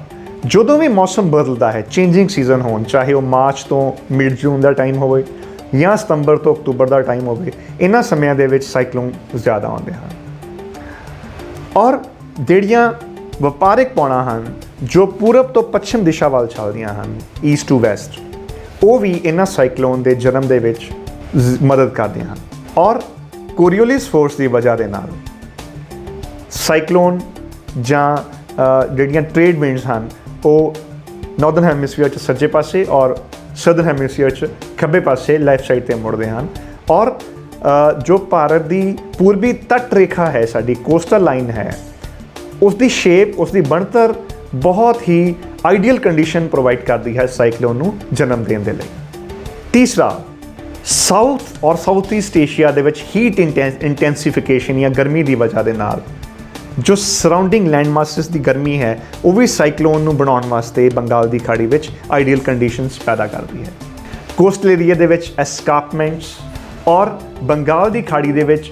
ਜਦੋਂ ਵੀ ਮੌਸਮ ਬਦਲਦਾ ਹੈ, ਚੇਂਜਿੰਗ ਸੀਜ਼ਨ ਹੋਣ, ਚਾਹੇ ਉਹ ਮਾਰਚ ਤੋਂ ਮਿਡ ਜੂਨ ਦਾ ਟਾਈਮ ਹੋਵੇ ਜਾਂ ਸਤੰਬਰ ਤੋਂ ਅਕਤੂਬਰ ਦਾ ਟਾਈਮ ਹੋਵੇ, ਇਹਨਾਂ ਸਮਿਆਂ ਦੇ ਵਿੱਚ ਸਾਈਕਲੋਨ ਜ਼ਿਆਦਾ ਆਉਂਦੇ ਹਨ। ਔਰ ਜਿਹੜੀਆਂ ਵਪਾਰਿਕ ਪੌਣਾਂ ਹਨ ਜੋ ਪੂਰਬ ਤੋਂ ਪੱਛਮ ਦਿਸ਼ਾ ਵੱਲ ਚੱਲਦੀਆਂ ਹਨ, ਈਸਟ ਟੂ ਵੈਸਟ, ਉਹ ਵੀ ਇਹਨਾਂ ਸਾਈਕਲੋਨ ਦੇ ਜਨਮ ਦੇ ਵਿੱਚ ਮਦਦ ਕਰਦੇ ਹਨ। ਔਰ ਕੋਰੀਓਲਿਸ ਫੋਰਸ ਦੀ ਵਜ੍ਹਾ ਦੇ ਨਾਲ ਸਾਈਕਲੋਨ ਜਾਂ ਜਿਹੜੀਆਂ ਟ੍ਰੇਡ ਵਿੰਡਸ ਹਨ ਉਹ ਨਾਰਥਰਨ ਹੈਮੀਸਫੀਅਰ 'ਚ ਸੱਜੇ ਪਾਸੇ ਔਰ ਸਦਰਨ ਹੈਮੀਸਫੀਅਰ 'ਚ ਖੱਬੇ ਪਾਸੇ ਲੈਫਟ ਸਾਈਡ 'ਤੇ ਮੁੜਦੇ ਹਨ। ਔਰ ਜੋ ਭਾਰਤ ਦੀ ਪੂਰਬੀ ਤੱਟ ਰੇਖਾ ਹੈ, ਸਾਡੀ ਕੋਸਟਲ ਲਾਈਨ ਹੈ, ਉਸ ਦੀ ਸ਼ੇਪ, ਉਸ ਦੀ ਬਣਤਰ ਬਹੁਤ ਹੀ ਆਈਡੀਅਲ ਕੰਡੀਸ਼ਨ ਪ੍ਰੋਵਾਈਡ ਕਰਦੀ ਹੈ ਸਾਈਕਲੋਨ ਨੂੰ ਜਨਮ ਦੇਣ ਦੇ ਲਈ। ਤੀਸਰਾ, ਸਾਊਥ ਔਰ ਸਾਊਥ ਈਸਟ ਏਸ਼ੀਆ ਦੇ ਵਿੱਚ ਹੀਟ ਇੰਟੈਂਸੀਫਿਕੇਸ਼ਨ ਜਾਂ ਗਰਮੀ ਦੀ ਵਜ੍ਹਾ ਦੇ ਨਾਲ ਜੋ ਸਰਾਊਂਡਿੰਗ ਲੈਂਡ ਮਾਸਸ ਦੀ ਗਰਮੀ ਹੈ, ਉਹ ਵੀ ਸਾਈਕਲੋਨ ਨੂੰ ਬਣਾਉਣ ਵਾਸਤੇ ਬੰਗਾਲ ਦੀ ਖਾੜੀ ਵਿੱਚ ਆਈਡੀਅਲ ਕੰਡੀਸ਼ਨਸ ਪੈਦਾ ਕਰਦੀ ਹੈ। ਕੋਸਟਲ ਏਰੀਆ ਦੇ ਵਿੱਚ ਐਸਕਾਰਪਮੈਂਟਸ ਔਰ ਬੰਗਾਲ ਦੀ ਖਾੜੀ ਦੇ ਵਿੱਚ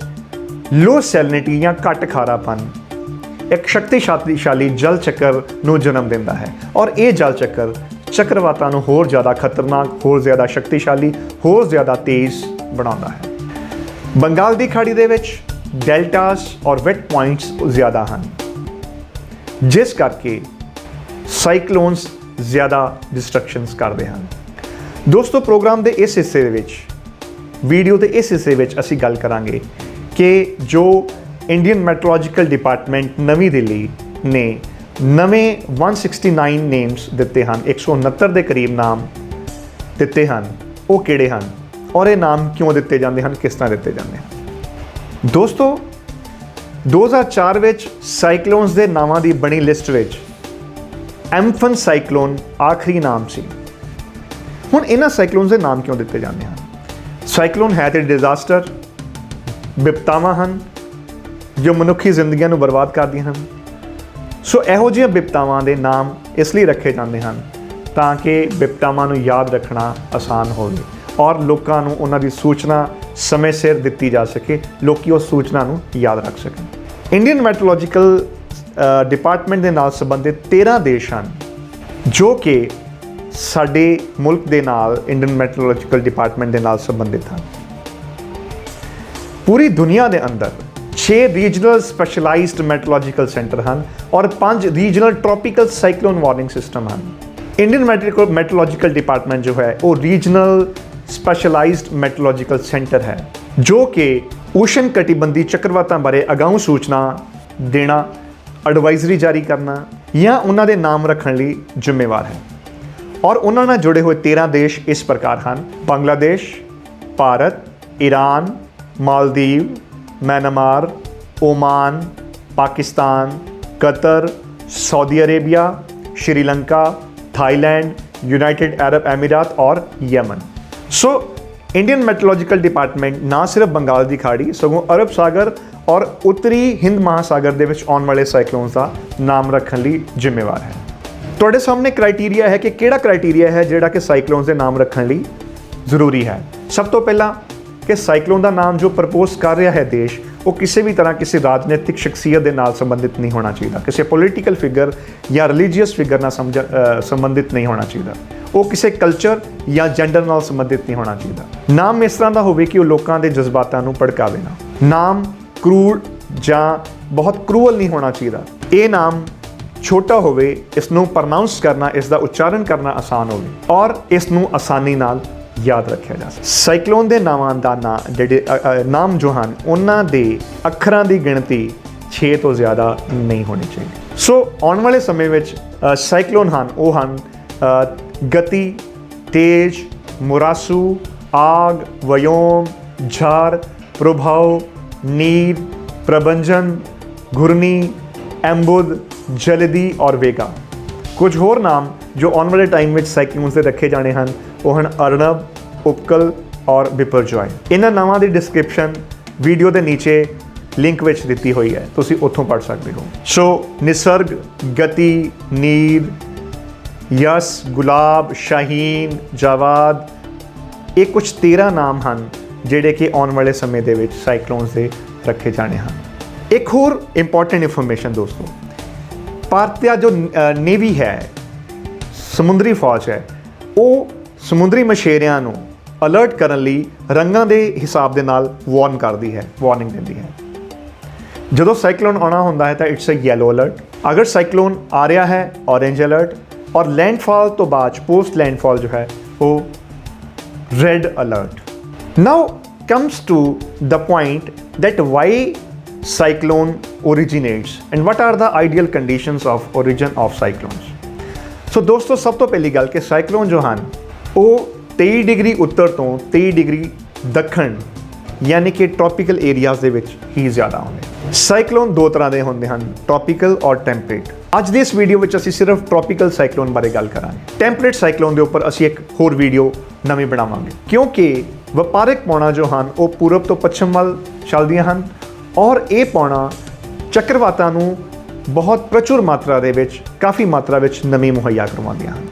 ਲੋ ਸੈਲਿਨਿਟੀ ਜਾਂ ਘੱਟ ਖਾਰਾਪਨ ਇੱਕ ਸ਼ਕਤੀਸ਼ਾਲੀ ਜਲ ਚੱਕਰ ਨੂੰ ਜਨਮ ਦਿੰਦਾ ਹੈ। ਔਰ ਇਹ ਜਲ ਚੱਕਰ ਚੱਕਰਵਾਤਾਂ ਨੂੰ ਹੋਰ ਜ਼ਿਆਦਾ ਖਤਰਨਾਕ, ਹੋਰ ਜ਼ਿਆਦਾ ਸ਼ਕਤੀਸ਼ਾਲੀ, ਹੋਰ ਜ਼ਿਆਦਾ ਤੇਜ਼ ਬਣਾਉਂਦਾ ਹੈ। ਬੰਗਾਲ ਦੀ ਖਾੜੀ ਦੇ ਵਿੱਚ ਡੈਲਟਾਸ ਔਰ ਵੈਟ ਪੁਆਇੰਟਸ ਜ਼ਿਆਦਾ ਹਨ, ਜਿਸ ਕਰਕੇ ਸਾਈਕਲੋਨਸ ਜ਼ਿਆਦਾ ਡਿਸਟਰਕਸ਼ਨਸ ਕਰਦੇ ਹਨ। ਦੋਸਤੋ, ਪ੍ਰੋਗਰਾਮ ਦੇ ਇਸ ਹਿੱਸੇ ਦੇ ਵਿੱਚ, ਵੀਡੀਓ ਦੇ ਇਸ ਹਿੱਸੇ ਵਿੱਚ ਅਸੀਂ ਗੱਲ ਕਰਾਂਗੇ ਕਿ ਜੋ ਇੰਡੀਅਨ ਮੈਟਰੋਲੋਜੀਕਲ ਡਿਪਾਰਟਮੈਂਟ ਨਵੀਂ ਦਿੱਲੀ ਨੇ ਨਵੇਂ 169 ਨੇਮਸ ਦਿੱਤੇ ਹਨ, 169 ਦੇ ਕਰੀਬ ਨਾਮ ਦਿੱਤੇ ਹਨ, ਉਹ ਕਿਹੜੇ ਹਨ ਔਰ ਇਹ ਨਾਮ ਕਿਉਂ ਦਿੱਤੇ ਜਾਂਦੇ ਹਨ, ਕਿਸ ਤਰ੍ਹਾਂ ਦਿੱਤੇ ਜਾਂਦੇ ਹਨ। ਦੋਸਤੋ, 2004 ਵਿੱਚ ਸਾਈਕਲੋਨਸ ਦੇ ਨਾਵਾਂ ਦੀ ਬਣੀ ਲਿਸਟ ਵਿੱਚ ਐਮਫਨ ਸਾਈਕਲੋਨ ਆਖਰੀ ਨਾਮ ਸੀ। ਹੁਣ ਇਹਨਾਂ ਸਾਈਕਲੋਨਸ ਦੇ ਨਾਮ ਕਿਉਂ ਦਿੱਤੇ ਜਾਂਦੇ ਹਨ? ਸਾਈਕਲੋਨ ਹੈ ਤੇ ਡਿਜ਼ਾਸਟਰ, ਵਿਪਤਾਵਾਂ ਹਨ ਜੋ ਮਨੁੱਖੀ ਜ਼ਿੰਦਗੀਆਂ ਨੂੰ ਬਰਬਾਦ ਕਰਦੀਆਂ ਹਨ। ਸੋ ਇਹੋ ਜਿਹੀਆਂ ਵਿਪਤਾਵਾਂ ਦੇ ਨਾਮ ਇਸ ਲਈ ਰੱਖੇ ਜਾਂਦੇ ਹਨ ਤਾਂ ਕਿ ਵਿਪਤਾਵਾਂ ਨੂੰ ਯਾਦ ਰੱਖਣਾ ਆਸਾਨ ਹੋਵੇ ਔਰ ਲੋਕਾਂ ਨੂੰ ਉਹਨਾਂ ਦੀ ਸੂਚਨਾ ਸਮੇਂ ਸਿਰ ਦਿੱਤੀ ਜਾ ਸਕੇ, ਲੋਕੀ ਉਸ ਸੂਚਨਾ ਨੂੰ ਯਾਦ ਰੱਖ ਸਕਣ। ਇੰਡੀਅਨ ਮੈਟਰੋਲੋਜੀਕਲ ਡਿਪਾਰਟਮੈਂਟ ਦੇ ਨਾਲ ਸੰਬੰਧਿਤ 13 ਦੇਸ਼ ਹਨ ਜੋ ਕਿ ਸਾਡੇ ਮੁਲਕ ਦੇ ਨਾਲ ਇੰਡੀਅਨ ਮੈਟਰੋਲੋਜੀਕਲ ਡਿਪਾਰਟਮੈਂਟ ਦੇ ਨਾਲ ਸੰਬੰਧਿਤ ਹਨ। ਪੂਰੀ ਦੁਨੀਆ ਦੇ ਅੰਦਰ 6 ਰੀਜਨਲ ਸਪੈਸ਼ਲਾਈਜ਼ਡ ਮੈਟਰੋਲੋਜੀਕਲ ਸੈਂਟਰ ਹਨ ਔਰ 5 regional tropical cyclone warning system ਹਨ। ਇੰਡੀਅਨ ਮੈਟਰੋਲੋਜੀਕਲ ਡਿਪਾਰਟਮੈਂਟ ਜੋ ਹੈ ਉਹ ਰੀਜਨਲ ਸਪੈਸ਼ਲਾਈਜ਼ਡ ਮੈਟਰੋਲੋਜੀਕਲ ਸੈਂਟਰ ਹੈ ਜੋ ਕਿ ਊਸ਼ਨ ਕਟੀਬੰਧੀ ਚੱਕਰਵਾਤਾਂ ਬਾਰੇ ਅਗਾਊਂ ਸੂਚਨਾ ਦੇਣਾ, ਐਡਵਾਈਜ਼ਰੀ ਜਾਰੀ ਕਰਨਾ ਜਾਂ ਉਹਨਾਂ ਦੇ ਨਾਮ ਰੱਖਣ ਲਈ ਜ਼ਿੰਮੇਵਾਰ ਹੈ। ਔਰ ਉਹਨਾਂ ਨਾਲ ਜੁੜੇ ਹੋਏ 13 ਦੇਸ਼ ਇਸ ਪ੍ਰਕਾਰ ਹਨ: Bangladesh, Bharat, Iran, Maldives, Myanmar, Oman, Pakistan, Qatar, Saudi Arabia, Sri Lanka, Thailand, United Arab अमीरात और यमन। सो इंडियन मैट्रोलॉजिकल डिपार्टमेंट ना सिर्फ बंगाल की खाड़ी सगों अरब सागर और उत्तरी हिंद महासागर दे विच आउण वाले साइक्लोन्स का नाम रखने लिए जिम्मेवार है। तुहाडे सामने क्राइटेरिया है कि किहड़ा क्राइटेरिया है जिहड़ा कि साइक्लोन्स के नाम रखने लिए जरूरी है। सब तो पहला कि साइक्लोन का नाम जो प्रपोज कर रहा है देश, वो किसी भी तरह किसी राजनीतिक शख्सियत के नाल संबंधित नहीं होना चाहिए, किसी पोलिटिकल फिगर या रिलीजीयस फिगर नाल संबंधित नहीं होना चाहिए, वो किसी कल्चर या जेंडर नाल संबंधित नहीं होना चाहिए। नाम इस तरह का होवे कि वो लोगों के जज्बातों को भड़कावे ना। नाम क्रूड या बहुत क्रूअल नहीं होना चाहिए। ये नाम छोटा होवे, इसनों प्रनाउंस करना, इसका उच्चारण करना आसान होवे और इसनों आसानी नाल याद रखा जा सकता। साइक्लोन के नावां दा नाम जो हैं उन्हां दे अखरां की गिणती 6 तो ज़्यादा नहीं होनी चाहिए। सो आने वाले समय में साइक्लोन हैं वो हैं गति, तेज, मुरासू, आग, व्योम, झार, प्रभाव, नीर, प्रबंजन, घुरनी, एम्बुद, जलदी और वेगा। कुछ होर नाम जो आने वाले टाइम में साइक्लोन से रखे जाने हैं वो हैं अर्नब, उपकल और बिपरजॉय। इन्हां नावां दी डिस्क्रिप्शन वीडियो के नीचे ਲਿੰਕ ਵਿੱਚ ਦਿੱਤੀ ਹੋਈ ਹੈ, ਤੁਸੀਂ ਉੱਥੋਂ ਪੜ੍ਹ ਸਕਦੇ ਹੋ। ਸੋ ਨਿਸਰਗ, ਗਤੀ, ਨੀਰ, ਯਸ, ਗੁਲਾਬ, ਸ਼ਾਹੀਨ, ਜਾਵਾਦ, ਇਹ ਕੁਝ 13 ਨਾਮ ਹਨ ਜਿਹੜੇ ਕਿ ਆਉਣ ਵਾਲੇ ਸਮੇਂ ਦੇ ਵਿੱਚ ਸਾਈਕਲੋਨਸ ਦੇ ਰੱਖੇ ਜਾਣੇ ਹਨ। ਇੱਕ ਹੋਰ ਇੰਪੋਰਟੈਂਟ ਇਨਫੋਰਮੇਸ਼ਨ ਦੋਸਤੋ, ਭਾਰਤ ਦਾ ਜੋ ਨੇਵੀ ਹੈ, ਸਮੁੰਦਰੀ ਫੌਜ ਹੈ, ਉਹ ਸਮੁੰਦਰੀ ਮਛੇਰਿਆਂ ਨੂੰ ਅਲਰਟ ਕਰਨ ਲਈ ਰੰਗਾਂ ਦੇ ਹਿਸਾਬ ਦੇ ਨਾਲ ਵਾਰਨਿੰਗ ਦਿੰਦੀ ਹੈ। ਜਦੋਂ ਸਾਈਕਲੋਨ ਆਉਣਾ ਹੁੰਦਾ ਹੈ ਤਾਂ ਇਟਸ ਅ ਯੈਲੋ ਅਲਰਟ, ਅਗਰ ਸਾਈਕਲੋਨ ਆ ਰਿਹਾ ਹੈ ਔਰੇਂਜ ਅਲਰਟ, ਔਰ ਲੈਂਡਫਾਲ ਤੋਂ ਬਾਅਦ ਪੋਸਟ ਲੈਂਡਫਾਲ ਜੋ ਹੈ ਉਹ red alert. Now comes to the point that why cyclone originates and what are the ideal conditions of origin of cyclones। ਸੋ ਦੋਸਤੋ, ਸਭ ਤੋਂ ਪਹਿਲੀ ਗੱਲ ਕਿ ਸਾਈਕਲੋਨ ਜੋ ਹਨ ਉਹ 23 ਡਿਗਰੀ ਉੱਤਰ ਤੋਂ 23 ਡਿਗਰੀ ਦੱਖਣ ਯਾਨੀ ਕਿ ਟ੍ਰੋਪੀਕਲ ਏਰੀਆਜ਼ ਦੇ ਵਿੱਚ ਹੀ ਜ਼ਿਆਦਾ ਆਉਂਦੇ। ਸਾਈਕਲੋਨ ਦੋ ਤਰ੍ਹਾਂ ਦੇ ਹੁੰਦੇ ਹਨ, ਟ੍ਰੋਪੀਕਲ ਔਰ ਟੈਂਪਰੇਟ। ਅੱਜ ਦੀ ਇਸ ਵੀਡੀਓ ਵਿੱਚ ਅਸੀਂ ਸਿਰਫ ਟ੍ਰੋਪੀਕਲ ਸਾਈਕਲੋਨ ਬਾਰੇ ਗੱਲ ਕਰਾਂਗੇ। ਟੈਂਪਰੇਟ ਸਾਈਕਲੋਨ ਦੇ ਉੱਪਰ ਅਸੀਂ ਇੱਕ ਹੋਰ ਵੀਡੀਓ ਨਵੀਂ ਬਣਾਵਾਂਗੇ, ਕਿਉਂਕਿ ਵਪਾਰਕ ਪੌਣਾ ਜੋ ਹਨ ਉਹ ਪੂਰਬ ਤੋਂ ਪੱਛਮ ਵੱਲ ਚੱਲਦੀਆਂ ਹਨ ਔਰ ਇਹ ਪੌਣਾ ਚੱਕਰਵਾਤਾਂ ਨੂੰ ਬਹੁਤ ਪ੍ਰਚੁਰ ਮਾਤਰਾ ਦੇ ਵਿੱਚ, ਕਾਫੀ ਮਾਤਰਾ ਵਿੱਚ ਨਮੀ ਮੁਹੱਈਆ ਕਰਵਾਉਂਦੀਆਂ ਹਨ।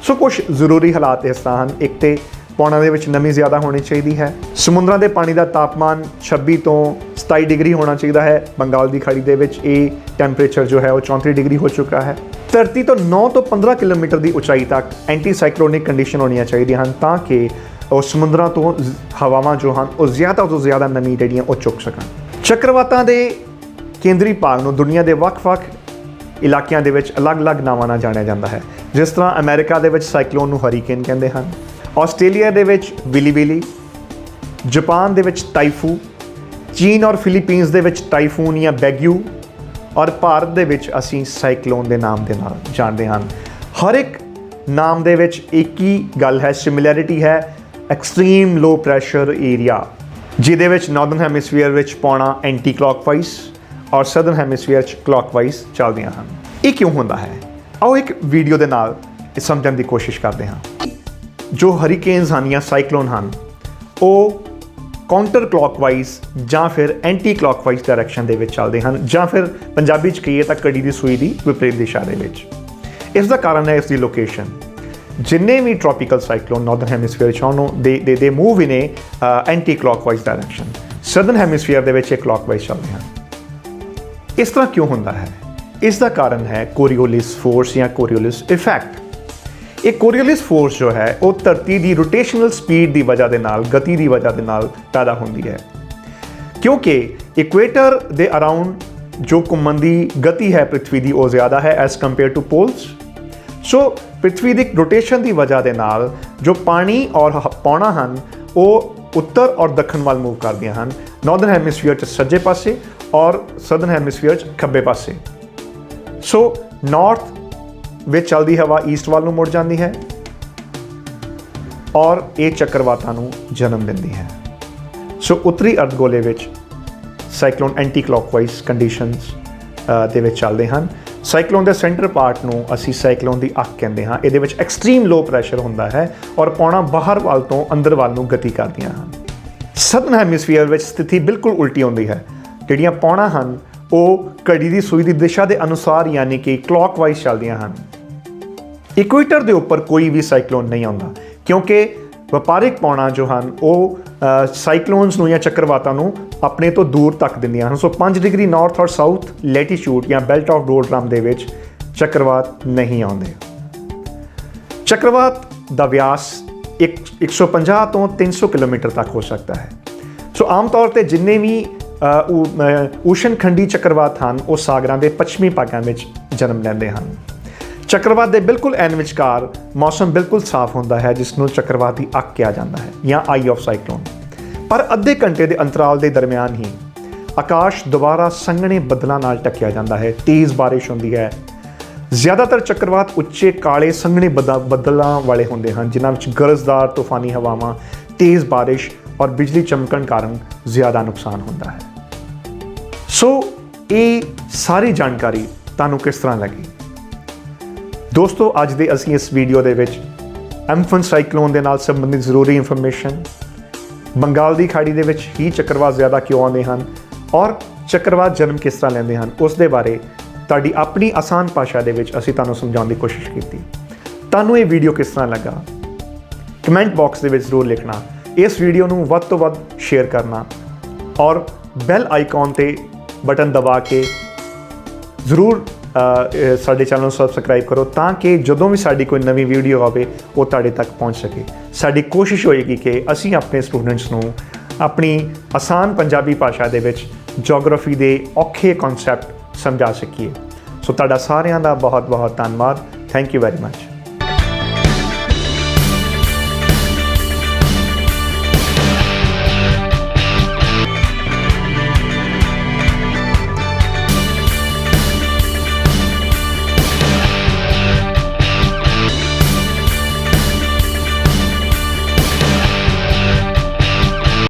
ਸੋ ਕੁਝ ਜ਼ਰੂਰੀ ਹਾਲਾਤ ਇਸ ਤਰ੍ਹਾਂ ਹਨ। ਇੱਕ ਤੇ ਪੌਣਾ ਦੇ ਵਿੱਚ ਨਮੀ ਜ਼ਿਆਦਾ ਹੋਣੀ ਚਾਹੀਦੀ ਹੈ। ਸਮੁੰਦਰਾਂ ਦੇ ਪਾਣੀ ਦਾ ਤਾਪਮਾਨ 26 ਤੋਂ 27 ਡਿਗਰੀ ਹੋਣਾ ਚਾਹੀਦਾ ਹੈ। ਬੰਗਾਲ ਦੀ ਖਾੜੀ ਦੇ ਵਿੱਚ ਇਹ ਟੈਂਪਰੇਚਰ ਜੋ ਹੈ ਉਹ 34 ਡਿਗਰੀ ਹੋ ਚੁੱਕਾ ਹੈ। ਧਰਤੀ ਤੋਂ 9 ਤੋਂ 15 ਕਿਲੋਮੀਟਰ ਦੀ ਉਚਾਈ ਤੱਕ ਐਂਟੀ ਸਾਈਕਲੋਨਿਕ ਕੰਡੀਸ਼ਨ ਹੋਣੀਆਂ ਚਾਹੀਦੀਆਂ ਹਨ ਤਾਂ ਕਿ ਉਹ ਸਮੁੰਦਰਾਂ ਤੋਂ ਹਵਾਵਾਂ ਜੋ ਹਨ ਉਹ ਜ਼ਿਆਦਾ ਤੋਂ ਜ਼ਿਆਦਾ ਨਮੀ ਜਿਹੜੀਆਂ ਉਹ ਚੁੱਕ ਸਕਣ। ਚੱਕਰਵਾਤਾਂ ਦੇ ਕੇਂਦਰੀ ਭਾਗ ਨੂੰ ਦੁਨੀਆ ਦੇ ਵੱਖ-ਵੱਖ ਇਲਾਕਿਆਂ ਦੇ ਵਿੱਚ ਅਲੱਗ-ਅਲੱਗ ਨਾਵਾਂ ਨਾਲ ਜਾਣਿਆ ਜਾਂਦਾ ਹੈ। ਜਿਸ ਤਰ੍ਹਾਂ ਅਮਰੀਕਾ ਦੇ ਵਿੱਚ ਸਾਈਕਲੋਨ ਨੂੰ ਹਰੀਕੇਨ ਕਹਿੰਦੇ ਹਨ, ਆਸਟ੍ਰੇਲੀਆ ਦੇ ਵਿੱਚ ਵਿਲੀ, ਜਾਪਾਨ ਦੇ ਵਿੱਚ ਟਾਈਫੂ, ਚੀਨ ਔਰ ਫਿਲੀਪੀਨਸ ਦੇ ਵਿੱਚ ਟਾਈਫੂਨ ਜਾਂ ਬੈਗਿਊ, ਔਰ ਭਾਰਤ ਦੇ ਵਿੱਚ ਅਸੀਂ ਸਾਈਕਲੋਨ ਦੇ ਨਾਮ ਦੇ ਨਾਲ ਜਾਣਦੇ ਹਨ। ਹਰ ਇੱਕ ਨਾਮ ਦੇ ਵਿੱਚ ਇੱਕ ਹੀ ਗੱਲ ਹੈ, ਸਿਮਿਲੈਰਿਟੀ ਹੈ, ਐਕਸਟ੍ਰੀਮ ਲੋ ਪ੍ਰੈਸ਼ਰ ਏਰੀਆ, ਜਿਹਦੇ ਵਿੱਚ ਨਾਰਥਰਨ ਹੈਮੀਸਫੀਅਰ ਵਿੱਚ ਪੌਣਾ ਐਂਟੀ ਕਲੌਕਵਾਈਜ਼ ਔਰ ਸਦਰਨ ਹੈਮੀਸਫੀਅਰ 'ਚ ਕਲੌਕਵਾਈਜ਼ ਚੱਲਦੀਆਂ ਹਨ। ਇਹ ਕਿਉਂ ਹੁੰਦਾ ਹੈ? ਆਓ ਇੱਕ ਵੀਡੀਓ ਦੇ ਨਾਲ ਇਹ ਸਮਝਣ ਦੀ ਕੋਸ਼ਿਸ਼ ਕਰਦੇ ਹਾਂ। ਜੋ ਹਰੀਕੇਨਸ ਹਨ ਜਾਂ ਸਾਈਕਲੋਨ ਹਨ ਉਹ ਕਾਊਂਟਰ ਕਲੌਕਵਾਈਜ਼ ਜਾਂ ਫਿਰ ਐਂਟੀ ਕਲੌਕਵਾਈਜ਼ ਡਾਇਰੈਕਸ਼ਨ ਦੇ ਵਿੱਚ ਚੱਲਦੇ ਹਨ, ਜਾਂ ਫਿਰ ਪੰਜਾਬੀ 'ਚ ਕਹੀਏ ਤਾਂ ਘੜੀ ਦੀ ਸੂਈ ਦੀ ਵਿਪਰੀਤ ਦਿਸ਼ਾ ਦੇ ਵਿੱਚ। ਇਸ ਦਾ ਕਾਰਨ ਹੈ ਇਸ ਦੀ ਲੋਕੇਸ਼ਨ। ਜਿੰਨੇ ਵੀ ਟ੍ਰੋਪੀਕਲ ਸਾਈਕਲੋਨ ਨਾਰਥਰਨ ਹੈਮੀਸਫੀਅਰ 'ਚ ਹਨ ਦੇ ਮੂਵ ਇਨ ਏ ਐਂਟੀ ਕਲੌਕਵਾਈਜ਼ ਡਾਇਰੈਕਸ਼ਨ। ਸਦਰਨ ਹੈਮੀਸਫੀਅਰ ਦੇ ਵਿੱਚ ਇਹ ਕਲੌਕਵਾਈਜ਼ ਚੱਲਦੇ ਹਨ। ਇਸ ਤਰ੍ਹਾਂ ਕਿਉਂ ਹੁੰਦਾ ਹੈ? ਇਸ ਦਾ ਕਾਰਨ ਹੈ ਕੋਰੀਓਲਿਸ ਫੋਰਸ ਜਾਂ ਕੋਰੀਓਲਿਸ ਇਫੈਕਟ। ਇਹ ਕੋਰੀਓਲਿਸ ਫੋਰਸ ਜੋ ਹੈ ਉਹ ਧਰਤੀ ਦੀ ਰੋਟੇਸ਼ਨਲ ਸਪੀਡ ਦੀ ਵਜ੍ਹਾ ਦੇ ਨਾਲ, ਗਤੀ ਦੀ ਵਜ੍ਹਾ ਦੇ ਨਾਲ ਪੈਦਾ ਹੁੰਦੀ ਹੈ, ਕਿਉਂਕਿ ਇਕੁਏਟਰ ਦੇ ਅਰਾਊਂਡ ਜੋ ਘੁੰਮਣ ਦੀ ਗਤੀ ਹੈ ਪ੍ਰਿਥਵੀ ਦੀ ਉਹ ਜ਼ਿਆਦਾ ਹੈ as compare to polls. So Prithvi the rotation ਦੀ ਵਜ੍ਹਾ ਦੇ ਨਾਲ ਜੋ ਪਾਣੀ ਔਰ ਪੌਣਾ ਹਨ ਉਹ ਉੱਤਰ ਔਰ ਦੱਖਣ ਵੱਲ ਮੂਵ ਕਰਦੀਆਂ ਹਨ, ਨਾਰਥਰਨ ਹੈਮੀਸਫੀਅਰ 'ਚ ਸੱਜੇ ਪਾਸੇ ਔਰ ਸਦਰਨ ਹੈਮੀਸਫੀਅਰ 'ਚ ਖੱਬੇ ਪਾਸੇ। ਸੋ ਨਾਰਥ ਵਿੱਚ ਚੱਲਦੀ ਹਵਾ ਈਸਟ ਵੱਲ ਨੂੰ ਮੁੜ ਜਾਂਦੀ ਹੈ ਔਰ ਇਹ ਚੱਕਰਵਾਤਾਂ ਨੂੰ ਜਨਮ ਦਿੰਦੀ ਹੈ। ਸੋ ਉੱਤਰੀ ਅਰਧਗੋਲੇ ਵਿੱਚ ਸਾਈਕਲੋਨ ਐਂਟੀ ਕਲੌਕਵਾਈਜ਼ ਕੰਡੀਸ਼ਨਸ ਦੇ ਵਿੱਚ ਚੱਲਦੇ ਹਨ। ਸਾਈਕਲੋਨ ਦੇ ਸੈਂਟਰ ਪਾਰਟ ਨੂੰ ਅਸੀਂ ਸਾਈਕਲੋਨ ਦੀ ਅੱਖ ਕਹਿੰਦੇ ਹਾਂ। ਇਹਦੇ ਵਿੱਚ ਐਕਸਟ੍ਰੀਮ ਲੋ ਪ੍ਰੈਸ਼ਰ ਹੁੰਦਾ ਹੈ ਔਰ ਪੌਣਾ ਬਾਹਰ ਵੱਲ ਤੋਂ ਅੰਦਰ ਵੱਲ ਨੂੰ ਗਤੀ ਕਰਦੀਆਂ ਹਨ। ਸਦਰਨ ਹੈਮੀਸਫੀਅਰ ਵਿੱਚ ਸਥਿਤੀ ਬਿਲਕੁਲ ਉਲਟੀ ਹੁੰਦੀ ਹੈ। ਜਿਹੜੀਆਂ ਪੌਣਾ ਹਨ ਉਹ ਘੜੀ ਦੀ ਸੂਈ ਦੀ ਦਿਸ਼ਾ ਦੇ ਅਨੁਸਾਰ ਯਾਨੀ ਕਿ ਕਲੌਕਵਾਈਜ਼ ਚੱਲਦੀਆਂ ਹਨ। ਇਕੁਏਟਰ ਦੇ ਉੱਪਰ ਕੋਈ ਵੀ ਸਾਈਕਲੋਨ ਨਹੀਂ ਆਉਂਦਾ ਕਿਉਂਕਿ ਵਪਾਰਿਕ ਪੌਣਾ ਜੋ ਹਨ ਉਹ ਸਾਈਕਲੋਨਸ ਨੂੰ ਜਾਂ ਚੱਕਰਵਾਤਾਂ ਨੂੰ ਆਪਣੇ ਤੋਂ ਦੂਰ ਤੱਕ ਦਿੰਦੀਆਂ ਹਨ। ਸੋ 5 ਡਿਗਰੀ ਨਾਰਥ ਔਰ ਸਾਊਥ ਲੈਟੀਟਿਊਡ ਜਾਂ ਬੈਲਟ ਆਫ ਡੋਲਡਰਮ ਦੇ ਵਿੱਚ ਚੱਕਰਵਾਤ ਨਹੀਂ ਆਉਂਦੇ। ਚੱਕਰਵਾਤ ਦਾ ਵਿਆਸ 150 ਤੋਂ 300 ਕਿਲੋਮੀਟਰ ਤੱਕ ਹੋ ਸਕਦਾ ਹੈ। ਸੋ ਆਮ ਤੌਰ ਤੇ ਜਿੰਨੇ ਵੀ ਊਸ਼ਨ ਖੰਡੀ ਚੱਕਰਵਾਤ ਹਨ ਉਹ ਸਾਗਰਾਂ ਦੇ ਪੱਛਮੀ ਭਾਗਾਂ ਵਿੱਚ ਜਨਮ ਲੈਂਦੇ ਹਨ। ਚੱਕਰਵਾਤ ਦੇ ਬਿਲਕੁਲ ਐਨ ਵਿਚਕਾਰ ਮੌਸਮ ਬਿਲਕੁਲ ਸਾਫ਼ ਹੁੰਦਾ ਹੈ, ਜਿਸ ਨੂੰ ਚੱਕਰਵਾਤ ਦੀ ਅੱਖ ਕਿਹਾ ਜਾਂਦਾ ਹੈ ਜਾਂ ਆਈ ਆਫ ਸਾਈਕਲੋਨ। ਪਰ ਅੱਧੇ ਘੰਟੇ ਦੇ ਅੰਤਰਾਲ ਦੇ ਦਰਮਿਆਨ ਹੀ ਆਕਾਸ਼ ਦੁਬਾਰਾ ਸੰਘਣੇ ਬੱਦਲਾਂ ਨਾਲ ਢੱਕਿਆ ਜਾਂਦਾ ਹੈ, ਤੇਜ਼ ਬਾਰਿਸ਼ ਹੁੰਦੀ ਹੈ। ਜ਼ਿਆਦਾਤਰ ਚੱਕਰਵਾਤ ਉੱਚੇ ਕਾਲੇ ਸੰਘਣੇ ਬੱਦਲਾਂ ਵਾਲੇ ਹੁੰਦੇ ਹਨ, ਜਿਨ੍ਹਾਂ ਵਿੱਚ ਗਰਜਦਾਰ ਤੂਫਾਨੀ ਹਵਾਵਾਂ, ਤੇਜ਼ ਬਾਰਿਸ਼ ਔਰ ਬਿਜਲੀ ਚਮਕਣ ਕਾਰਨ ਜ਼ਿਆਦਾ ਨੁਕਸਾਨ ਹੁੰਦਾ ਹੈ। ਸੋ ਇਹ ਸਾਰੀ ਜਾਣਕਾਰੀ ਤੁਹਾਨੂੰ ਕਿਸ ਤਰ੍ਹਾਂ ਲੱਗੀ? ਦੋਸਤੋ, ਅੱਜ ਦੇ ਅਸੀਂ ਇਸ ਵੀਡੀਓ ਦੇ ਵਿੱਚ ਐਮਫਨ ਸਾਈਕਲੋਨ ਦੇ ਨਾਲ ਸੰਬੰਧਿਤ ਜ਼ਰੂਰੀ ਇਨਫੋਰਮੇਸ਼ਨ, ਬੰਗਾਲ ਦੀ ਖਾੜੀ ਦੇ ਵਿੱਚ ਹੀ ਚੱਕਰਵਾਤ ਜ਼ਿਆਦਾ ਕਿਉਂ ਆਉਂਦੇ ਹਨ ਔਰ ਚੱਕਰਵਾਤ ਜਨਮ ਕਿਸ ਤਰ੍ਹਾਂ ਲੈਂਦੇ ਹਨ ਉਸ ਦੇ ਬਾਰੇ ਤੁਹਾਡੀ ਆਪਣੀ ਆਸਾਨ ਭਾਸ਼ਾ ਦੇ ਵਿੱਚ ਅਸੀਂ ਤੁਹਾਨੂੰ ਸਮਝਾਉਣ ਦੀ ਕੋਸ਼ਿਸ਼ ਕੀਤੀ। ਤੁਹਾਨੂੰ ਇਹ ਵੀਡੀਓ ਕਿਸ ਤਰ੍ਹਾਂ ਲੱਗਾ ਕਮੈਂਟ ਬਾਕਸ ਦੇ ਵਿੱਚ ਜ਼ਰੂਰ ਲਿਖਣਾ। ਇਸ ਵੀਡੀਓ ਨੂੰ ਵੱਧ ਤੋਂ ਵੱਧ ਸ਼ੇਅਰ ਕਰਨਾ ਔਰ ਬੈਲ ਆਈਕਨ ਤੇ ਬਟਨ ਦਬਾ ਕੇ ਜ਼ਰੂਰ ਸਾਡੇ ਚੈਨਲ ਨੂੰ ਸਬਸਕ੍ਰਾਈਬ ਕਰੋ ਤਾਂ ਕਿ ਜਦੋਂ ਵੀ ਸਾਡੀ ਕੋਈ ਨਵੀਂ ਵੀਡੀਓ ਆਵੇ ਉਹ ਤੁਹਾਡੇ ਤੱਕ ਪਹੁੰਚ ਸਕੇ। ਸਾਡੀ ਕੋਸ਼ਿਸ਼ ਹੋਏਗੀ ਕਿ ਅਸੀਂ ਆਪਣੇ ਸਟੂਡੈਂਟਸ ਨੂੰ ਆਪਣੀ ਆਸਾਨ ਪੰਜਾਬੀ ਭਾਸ਼ਾ ਦੇ ਵਿੱਚ ਜੀਓਗ੍ਰਾਫੀ ਦੇ ਔਖੇ ਕਨਸੈਪਟ ਸਮਝਾ ਸਕੀਏ। ਸੋ ਤੁਹਾਡਾ ਸਾਰਿਆਂ ਦਾ ਬਹੁਤ ਬਹੁਤ ਧੰਨਵਾਦ। Thank you very much.